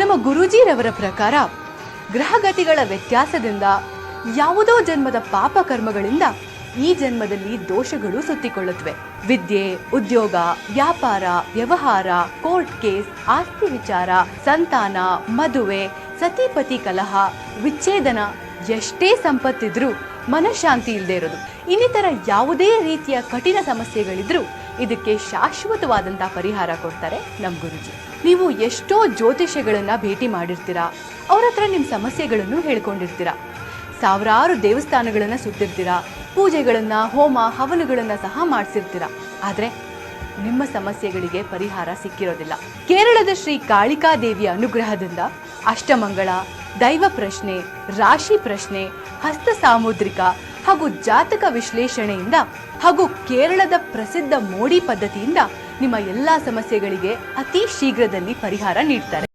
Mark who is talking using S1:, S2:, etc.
S1: ನಮ್ಮ ಗುರೂಜಿರವರ ಪ್ರಕಾರ ಗ್ರಹಗತಿಗಳ ವ್ಯತ್ಯಾಸದಿಂದ ಯಾವುದೋ ಜನ್ಮದ ಪಾಪ ಕರ್ಮಗಳಿಂದ ಈ ಜನ್ಮದಲ್ಲಿ ದೋಷಗಳು ಸುತ್ತಿಕೊಳ್ಳುತ್ತವೆ. ವಿದ್ಯೆ, ಉದ್ಯೋಗ, ವ್ಯಾಪಾರ, ವ್ಯವಹಾರ, ಕೋರ್ಟ್ ಕೇಸ್, ಆಸ್ತಿ ವಿಚಾರ, ಸಂತಾನ, ಮದುವೆ, ಸತಿಪತಿ ಕಲಹ, ವಿಚ್ಛೇದನ, ಎಷ್ಟೇ ಸಂಪತ್ತಿದ್ರೂ ಮನಃಶಾಂತಿ ಇಲ್ಲದೆ ಇರೋದು, ಇನ್ನಿತರ ಯಾವುದೇ ರೀತಿಯ ಕಠಿಣ ಸಮಸ್ಯೆಗಳಿದ್ರೂ ಇದಕ್ಕೆ ಶಾಶ್ವತವಾದಂತಹ ಪರಿಹಾರ ಕೊಡ್ತಾರೆ ನಮ್ಮ ಗುರುಜಿ. ನೀವು ಎಷ್ಟೋ ಜ್ಯೋತಿಷ್ಯಗಳನ್ನ ಭೇಟಿ ಮಾಡಿರ್ತೀರಾ, ಅವ್ರ ಹತ್ರ ನಿಮ್ಮ ಸಮಸ್ಯೆಗಳನ್ನು ಹೇಳ್ಕೊಂಡಿರ್ತೀರಾ, ಸಾವಿರಾರು ದೇವಸ್ಥಾನಗಳನ್ನ ಸುತ್ತಿರ್ತೀರಾ, ಪೂಜೆಗಳನ್ನ, ಹೋಮ ಹವನಗಳನ್ನ ಸಹ ಮಾಡಿಸಿರ್ತೀರಾ. ಆದ್ರೆ ನಿಮ್ಮ ಸಮಸ್ಯೆಗಳಿಗೆ ಪರಿಹಾರ ಸಿಕ್ಕಿರೋದಿಲ್ಲ. ಕೇರಳದ ಶ್ರೀ ಕಾಳಿಕಾ ದೇವಿಯ ಅನುಗ್ರಹದಿಂದ ಅಷ್ಟಮಂಗಳ, ದೈವ ಪ್ರಶ್ನೆ, ರಾಶಿ ಪ್ರಶ್ನೆ, ಹಸ್ತ ಸಾಮುದ್ರಿಕ ಹಾಗೂ ಜಾತಕ ವಿಶ್ಲೇಷಣೆಯಿಂದ ಹಾಗೂ ಕೇರಳದ ಪ್ರಸಿದ್ಧ ಮೋಡಿ ಪದ್ಧತಿಯಿಂದ ನಿಮ್ಮ ಎಲ್ಲಾ ಸಮಸ್ಯೆಗಳಿಗೆ ಅತಿ ಶೀಘ್ರದಲ್ಲಿ ಪರಿಹಾರ ನೀಡ್ತಾರೆ.